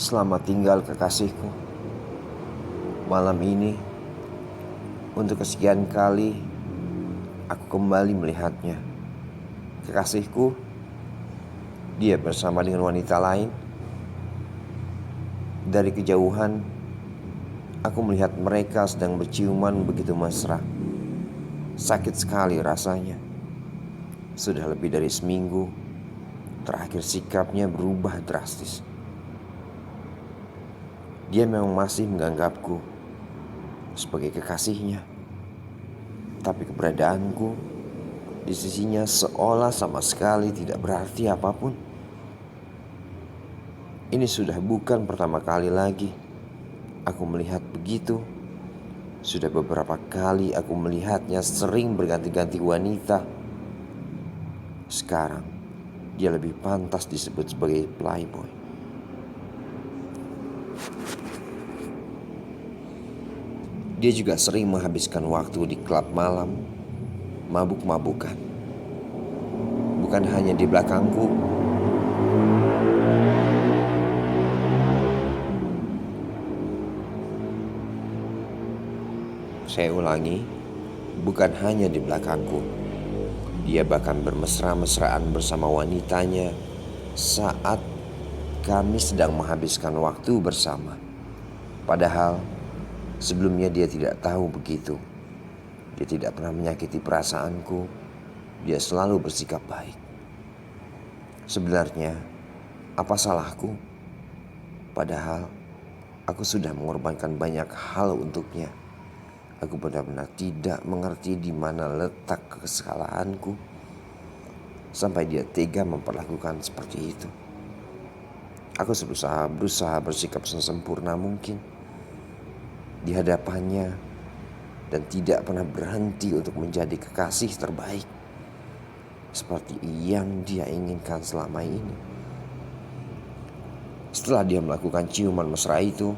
Selamat tinggal kekasihku. Malam ini, untuk kesekian kali, aku kembali melihatnya. Kekasihku, dia bersama dengan wanita lain. Dari kejauhan, aku melihat mereka sedang berciuman begitu mesra. Sakit sekali rasanya. Sudah lebih dari seminggu, terakhir sikapnya berubah drastis. Dia memang masih menganggapku sebagai kekasihnya, tapi keberadaanku di sisinya seolah sama sekali tidak berarti apapun. Ini sudah bukan pertama kali lagi aku melihat begitu. Sudah beberapa kali aku melihatnya sering berganti-ganti wanita. Sekarang dia lebih pantas disebut sebagai playboy. Dia juga sering menghabiskan waktu di klub malam, mabuk-mabukan. Bukan hanya di belakangku, saya ulangi, bukan hanya di belakangku. Dia bahkan bermesra-mesraan bersama wanitanya saat kami sedang menghabiskan waktu bersama. Padahal sebelumnya dia tidak tahu begitu. Dia tidak pernah menyakiti perasaanku. Dia selalu bersikap baik. Sebenarnya, apa salahku? Padahal aku sudah mengorbankan banyak hal untuknya. Aku benar-benar tidak mengerti di mana letak kesalahanku sampai dia tega memperlakukan seperti itu. Aku berusaha bersikap sesempurna mungkin di hadapannya dan tidak pernah berhenti untuk menjadi kekasih terbaik seperti yang dia inginkan selama ini. Setelah dia melakukan ciuman mesra itu,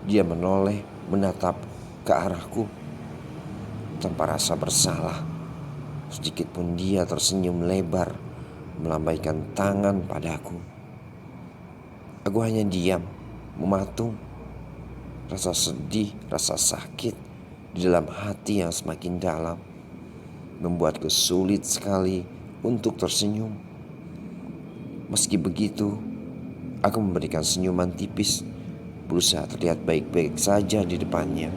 dia menoleh menatap ke arahku tanpa rasa bersalah. Sedikit pun dia tersenyum lebar, melambaikan tangan padaku. Aku hanya diam, mematung. Rasa sedih, rasa sakit di dalam hati yang semakin dalam membuatku sulit sekali untuk tersenyum. Meski begitu, aku memberikan senyuman tipis, berusaha terlihat baik-baik saja di depannya.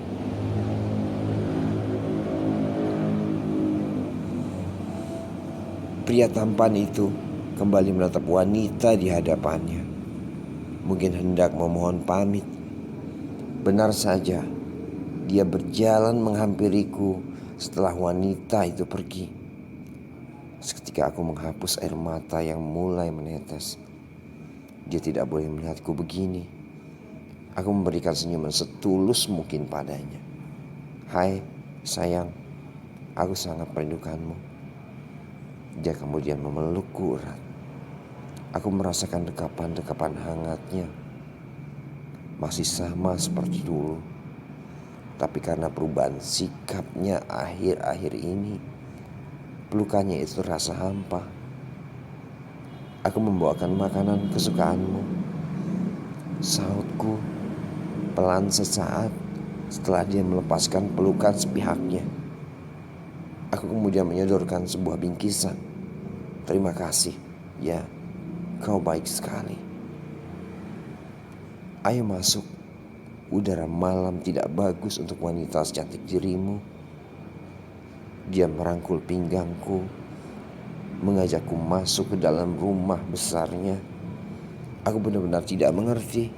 Pria tampan itu kembali menatap wanita di hadapannya. Mungkin hendak memohon pamit. Benar saja, dia berjalan menghampiriku setelah wanita itu pergi. Seketika aku menghapus air mata yang mulai menetes. Dia tidak boleh melihatku begini. Aku memberikan senyuman setulus mungkin padanya. Hai, sayang, aku sangat merindukanmu. Dia kemudian memelukku erat. Aku merasakan dekapan-dekapan hangatnya. Masih sama seperti dulu. Tapi karena perubahan sikapnya akhir-akhir ini, pelukannya itu terasa hampa. Aku membawakan makanan kesukaanmu. Sautku pelan sesaat setelah dia melepaskan pelukan sepihaknya. Aku kemudian menyodorkan sebuah bingkisan. Terima kasih, ya, kau baik sekali. Ayo masuk. Udara malam tidak bagus untuk wanita secantik dirimu. Dia merangkul pinggangku, mengajakku masuk ke dalam rumah besarnya. Aku benar-benar tidak mengerti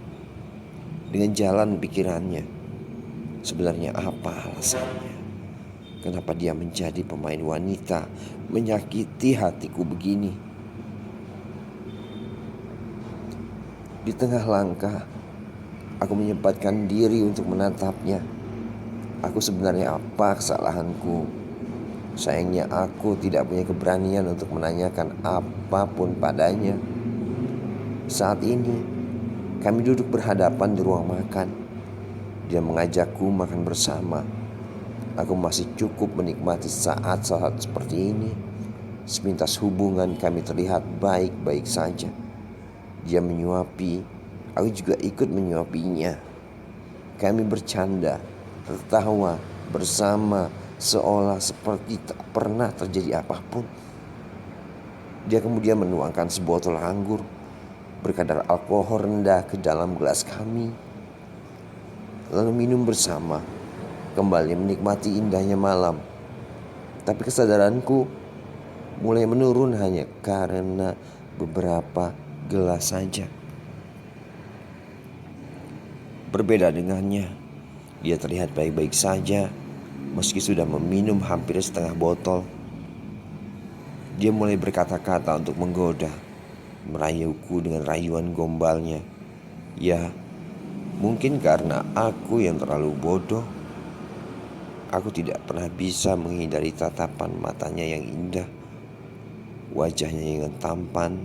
dengan jalan pikirannya. Sebenarnya apa alasannya? Kenapa dia menjadi pemain wanita, menyakiti hatiku begini? Di tengah langkah, aku menyempatkan diri untuk menatapnya. Aku sebenarnya apa kesalahanku? Sayangnya aku tidak punya keberanian untuk menanyakan apapun padanya. Saat ini, kami duduk berhadapan di ruang makan. Dia mengajakku makan bersama. Aku masih cukup menikmati saat-saat seperti ini. Sepintas hubungan kami terlihat baik-baik saja. Dia menyuapi, Aku juga ikut menyuapinya. Kami bercanda, tertawa bersama seolah seperti tak pernah terjadi apapun. Dia kemudian menuangkan sebotol anggur berkadar alkohol rendah ke dalam gelas kami. Lalu minum bersama, kembali menikmati indahnya malam. Tapi kesadaranku mulai menurun hanya karena beberapa gelas saja. Berbeda dengannya, dia terlihat baik-baik saja meski sudah meminum hampir setengah botol. Dia mulai berkata-kata untuk menggoda, merayuku dengan rayuan gombalnya. Ya, mungkin karena aku yang terlalu bodoh. Aku tidak pernah bisa menghindari tatapan matanya yang indah. Wajahnya yang tampan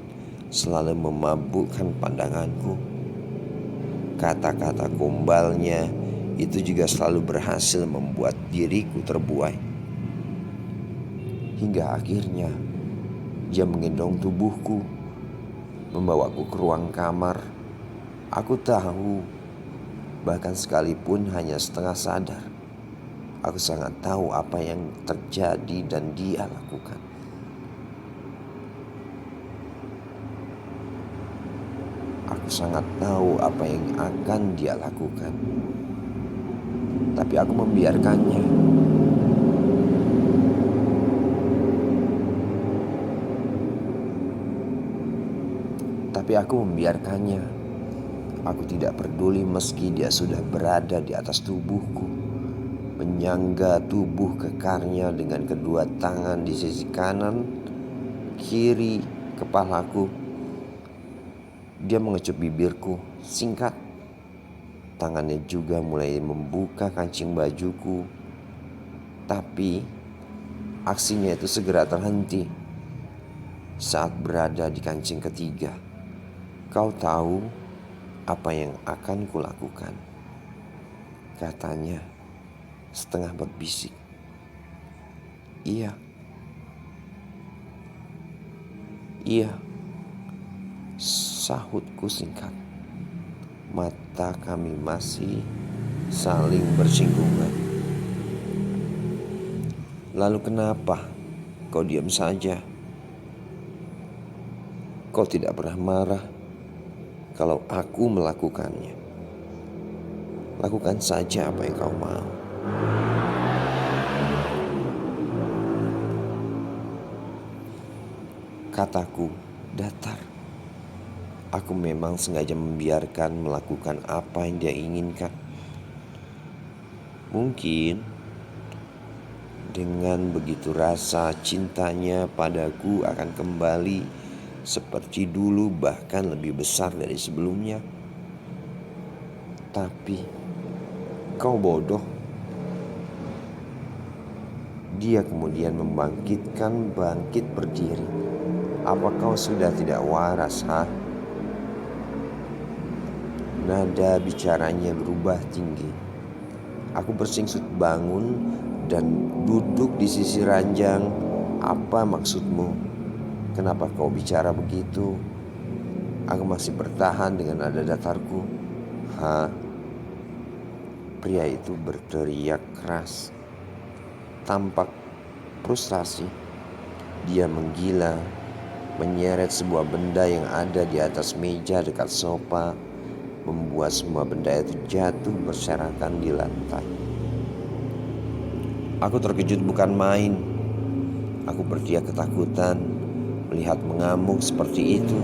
selalu memabukkan pandanganku. Kata-kata gombalnya itu juga selalu berhasil membuat diriku terbuai. Hingga akhirnya dia menggendong tubuhku, membawaku ke ruang kamar. Aku tahu, bahkan sekalipun hanya setengah sadar, aku sangat tahu apa yang terjadi dan dia lakukan. Aku sangat tahu apa yang akan dia lakukan. Tapi aku membiarkannya. Aku tidak peduli meski dia sudah berada di atas tubuhku, menyangga tubuh kekarnya dengan kedua tangan di sisi kanan, kiri kepalaku. Dia mengecup bibirku, singkat. Tangannya juga mulai membuka kancing bajuku. Tapi aksinya itu segera terhenti saat berada di kancing ketiga. Kau tahu apa yang akan kulakukan, katanya setengah berbisik. Iya, sahutku singkat. Mata kami masih saling bersinggungan. Lalu kenapa kau diam saja? Kau tidak pernah marah kalau aku melakukannya. Lakukan saja apa yang kau mau. Kataku datar. Aku memang sengaja membiarkan melakukan apa yang dia inginkan. Mungkin dengan begitu rasa cintanya padaku akan kembali seperti dulu, bahkan lebih besar dari sebelumnya. Tapi kau bodoh. Dia kemudian bangkit berdiri. Apa kau sudah tidak waras, ha? Nada bicaranya berubah tinggi. Aku bersingsut bangun dan duduk di sisi ranjang. Apa maksudmu? Kenapa kau bicara begitu? Aku masih bertahan dengan nada datarku. Ha? Pria itu berteriak keras. Tampak frustasi. Dia menggila, menyeret sebuah benda yang ada di atas meja dekat sofa, membuat semua benda itu jatuh berserakan di lantai. Aku terkejut bukan main. Aku berteriak ketakutan melihat mengamuk seperti itu.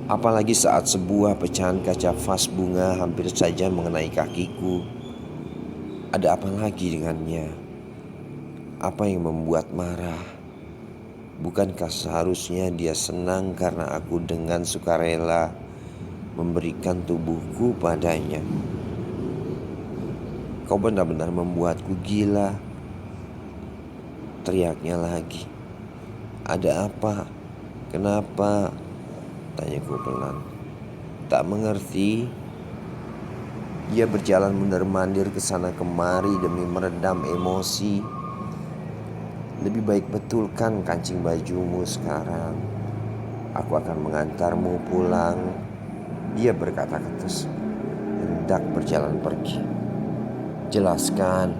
Apalagi saat sebuah pecahan kaca vas bunga hampir saja mengenai kakiku. Ada apa lagi dengannya? Apa yang membuat marah? Bukankah seharusnya dia senang karena aku dengan sukarela memberikan tubuhku padanya? Kau benar-benar membuatku gila. Teriaknya lagi. Ada apa? Kenapa? Tanyaku pelan. Tak mengerti. Dia berjalan mondar-mandir ke sana kemari demi meredam emosi. Lebih baik betulkan kancing bajumu sekarang. Aku akan mengantarmu pulang. Dia berkata ketus, hendak berjalan pergi. Jelaskan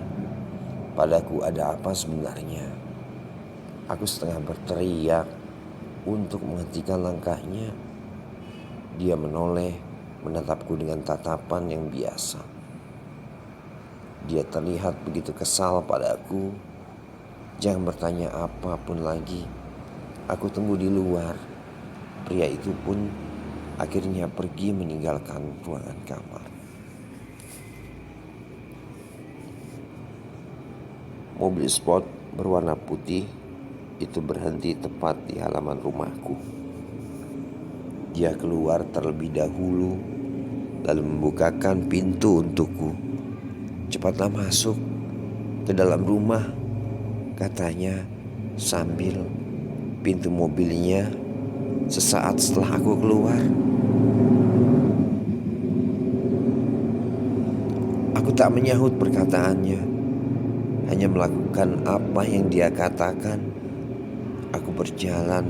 padaku ada apa sebenarnya. Aku setengah berteriak untuk menghentikan langkahnya. Dia menoleh menatapku dengan tatapan yang biasa. Dia terlihat begitu kesal padaku. Jangan bertanya apapun lagi. Aku tunggu di luar. Pria itu pun akhirnya pergi meninggalkan ruangan kamar. Mobil sport berwarna putih itu berhenti tepat di halaman rumahku. Dia keluar terlebih dahulu, lalu membukakan pintu untukku. Cepatlah masuk ke dalam rumah, katanya sambil pintu mobilnya sesaat setelah aku keluar. Aku tak menyahut perkataannya, hanya melakukan apa yang dia katakan. Aku berjalan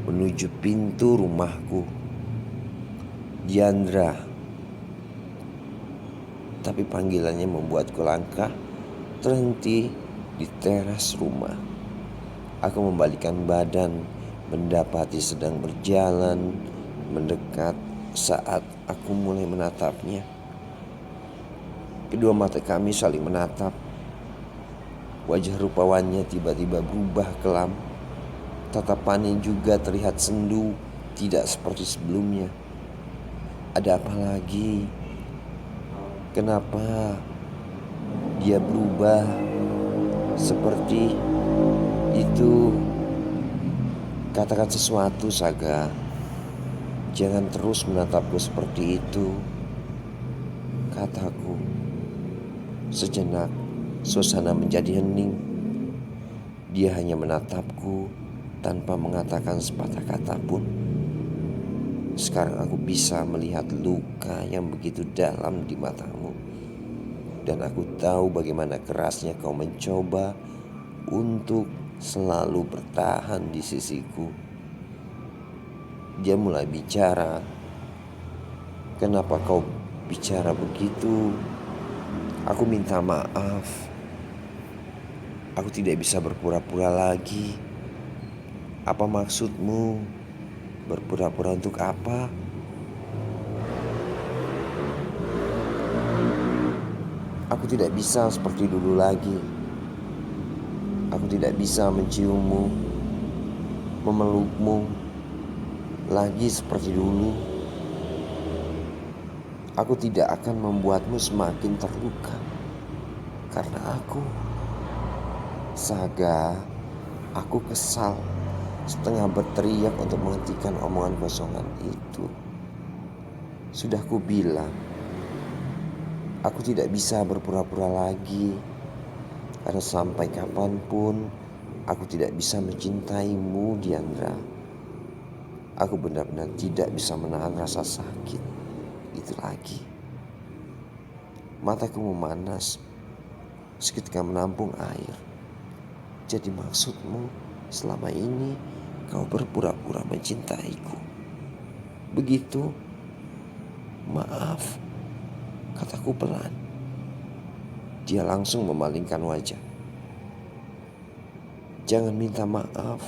menuju pintu rumahku. Diandra. Tapi panggilannya membuatku langkah terhenti di teras rumah. Aku membalikkan badan, mendapati sedang berjalan mendekat saat aku mulai menatapnya. Kedua mata kami saling menatap. Wajah rupawannya tiba-tiba berubah kelam. Tatapannya juga terlihat sendu, tidak seperti sebelumnya. Ada apa lagi? Kenapa dia berubah seperti itu? Katakan sesuatu, Saga. Jangan terus menatapku seperti itu, kataku. Sejenak suasana menjadi hening. Dia hanya menatapku tanpa mengatakan sepatah kata pun. Sekarang aku bisa melihat luka yang begitu dalam di matamu. Dan aku tahu bagaimana kerasnya kau mencoba untuk selalu bertahan di sisiku. Dia mulai bicara. Kenapa kau bicara begitu? Aku minta maaf. Aku tidak bisa berpura-pura lagi. Apa maksudmu? Berpura-pura untuk apa? Aku tidak bisa seperti dulu lagi. Aku tidak bisa menciummu, memelukmu lagi seperti dulu. Aku tidak akan membuatmu semakin terluka. Karena Saga, aku kesal, setengah berteriak untuk menghentikan omongan kosongan itu. Sudah kubilang, aku tidak bisa berpura-pura lagi. Karena sampai kapanpun aku tidak bisa mencintaimu, Diandra. Aku benar-benar tidak bisa menahan rasa sakit itu lagi. Mataku memanas seketika menampung air. Jadi maksudmu selama ini kau berpura-pura mencintaiku? Begitu? Maaf, kataku pelan. Dia langsung memalingkan wajah. Jangan minta maaf.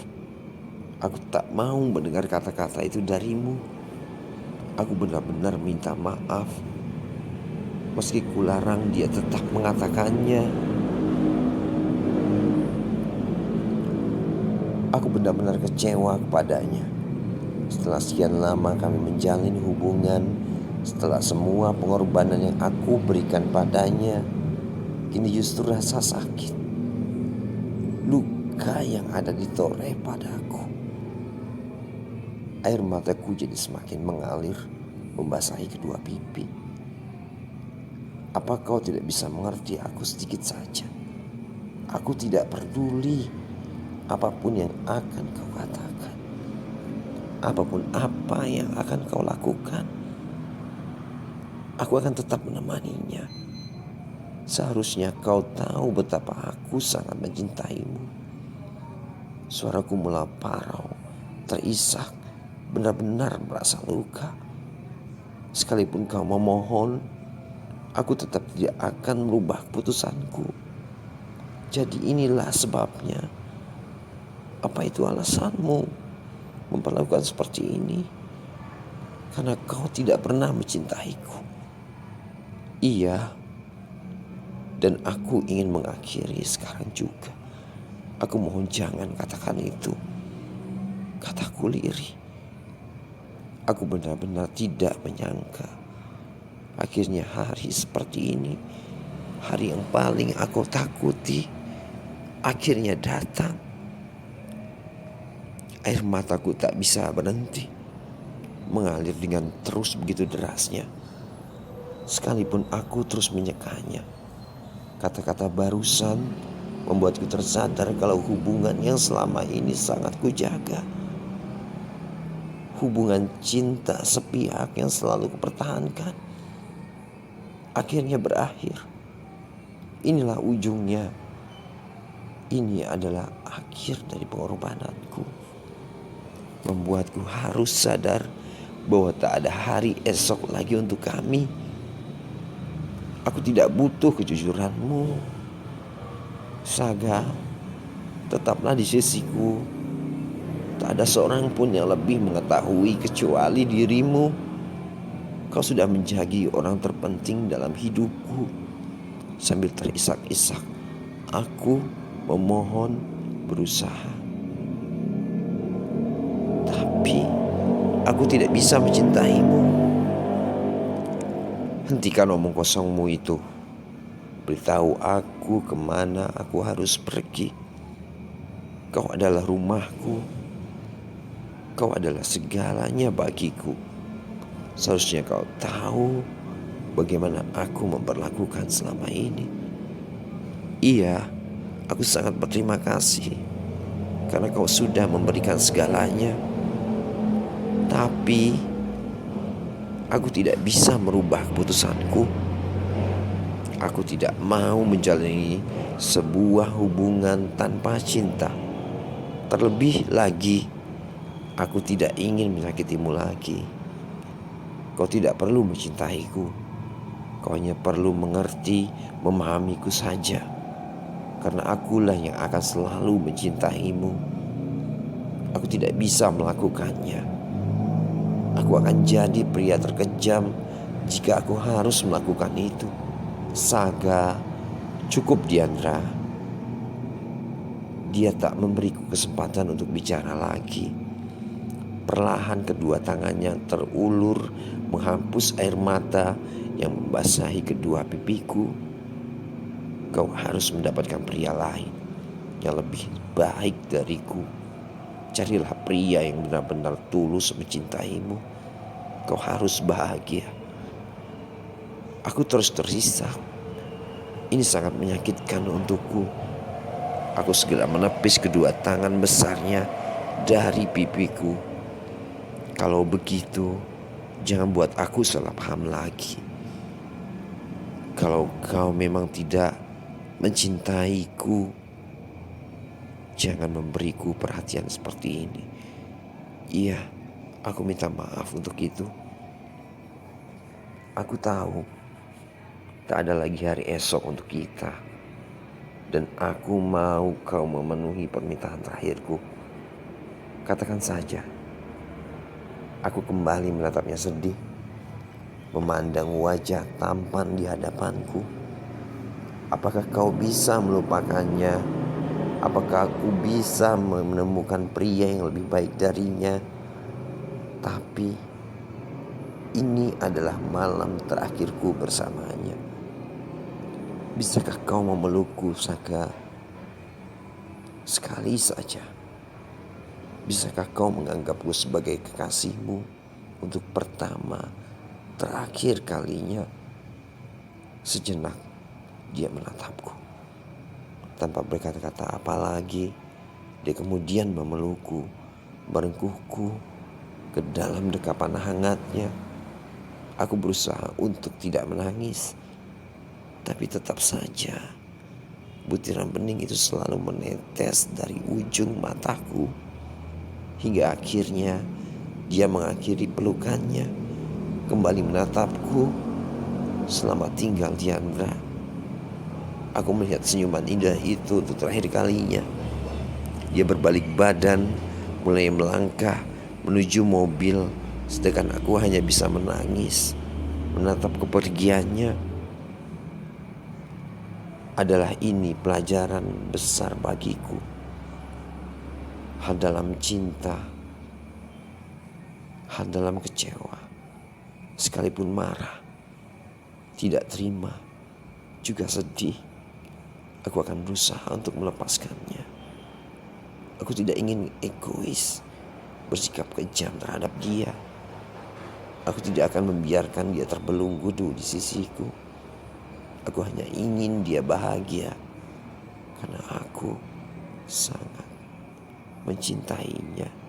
Aku tak mau mendengar kata-kata itu darimu. Aku benar-benar minta maaf. Meski kularang, dia tetap mengatakannya. Aku benar-benar kecewa kepadanya. Setelah sekian lama kami menjalin hubungan, setelah semua pengorbanan yang aku berikan padanya, kini justru rasa sakit, luka yang ada ditoreh padaku. Air mataku jadi semakin mengalir, membasahi kedua pipi. Apa kau tidak bisa mengerti aku sedikit saja? Aku tidak peduli apapun yang akan kau katakan, apapun apa yang akan kau lakukan. Aku akan tetap menemaninya. Seharusnya kau tahu betapa aku sangat mencintaimu. Suaraku mulai parau, terisak, benar-benar merasa luka. Sekalipun kau memohon, aku tetap tidak akan merubah keputusanku. Jadi inilah sebabnya. Apa itu alasanmu memperlakukan seperti ini? Karena kau tidak pernah mencintaiku. Iya, dan aku ingin mengakhiri sekarang juga. Aku mohon jangan katakan itu. Kataku lirih. Aku benar-benar tidak menyangka akhirnya hari seperti ini, hari yang paling aku takuti, akhirnya datang. Air mataku tak bisa berhenti mengalir dengan terus begitu derasnya. Sekalipun aku terus menyekanya, kata-kata barusan membuatku tersadar kalau hubungan yang selama ini sangat kujaga, hubungan cinta sepihak yang selalu kupertahankan, akhirnya berakhir. Inilah ujungnya. Ini adalah akhir dari pengorbananku, membuatku harus sadar bahwa tak ada hari esok lagi untuk kami. Aku tidak butuh kejujuranmu. Saga, tetaplah di sisiku. Tak ada seorang pun yang lebih mengetahui kecuali dirimu. Kau sudah menjadi orang terpenting dalam hidupku. Sambil terisak-isak, aku memohon, berusaha. Tapi aku tidak bisa mencintaimu. Hentikan omong kosongmu itu. Beritahu aku kemana aku harus pergi. Kau adalah rumahku. Kau adalah segalanya bagiku. Seharusnya kau tahu bagaimana aku memperlakukan selama ini. Iya, aku sangat berterima kasih karena kau sudah memberikan segalanya. Tapi aku tidak bisa merubah keputusanku. Aku tidak mau menjalani sebuah hubungan tanpa cinta. Terlebih lagi, aku tidak ingin menyakitimu lagi. Kau tidak perlu mencintaiku. Kau hanya perlu mengerti, memahamiku saja. Karena akulah yang akan selalu mencintaimu. Aku tidak bisa melakukannya. Aku akan jadi pria terkejam jika aku harus melakukan itu. Saga, cukup Diandra. Dia tak memberiku kesempatan untuk bicara lagi. Perlahan kedua tangannya terulur menghapus air mata yang membasahi kedua pipiku. Kau harus mendapatkan pria lain yang lebih baik dariku. Carilah pria yang benar-benar tulus mencintaimu. Kau harus bahagia. Aku terus terisak. Ini sangat menyakitkan untukku. Aku segera menepis kedua tangan besarnya dari pipiku. Kalau begitu, jangan buat aku salah paham lagi. Kalau kau memang tidak mencintaiku, jangan memberiku perhatian seperti ini. Iya, aku minta maaf untuk itu. Aku tahu tak ada lagi hari esok untuk kita. Dan aku mau kau memenuhi permintaan terakhirku. Katakan saja. Aku kembali menatapnya sedih, memandang wajah tampan di hadapanku. Apakah kau bisa melupakannya? Apakah aku bisa menemukan pria yang lebih baik darinya? Tapi ini adalah malam terakhirku bersamanya. Bisakah kau memelukku, Saga? Sekali saja. Bisakah kau menganggapku sebagai kekasihmu untuk pertama, terakhir kalinya? Sejenak dia menatapku. Tanpa berkata-kata apa lagi, dia kemudian memelukku, merengkuhku ke dalam dekapan hangatnya. Aku berusaha untuk tidak menangis, tapi tetap saja butiran bening itu selalu menetes dari ujung mataku. Hingga akhirnya Dia mengakhiri pelukannya, kembali menatapku. Selamat tinggal Diandra. Aku melihat senyuman indah itu untuk terakhir kalinya. Dia berbalik badan, mulai melangkah menuju mobil, sedangkan aku hanya bisa menangis, menatap kepergiannya. Adalah ini pelajaran besar bagiku. Hal dalam cinta, hal dalam kecewa, sekalipun marah, tidak terima, juga sedih, aku akan berusaha untuk melepaskannya. Aku tidak ingin egois, bersikap kejam terhadap dia. Aku tidak akan membiarkan dia terbelenggu di sisiku. Aku hanya ingin dia bahagia, karena aku sangat mencintainya.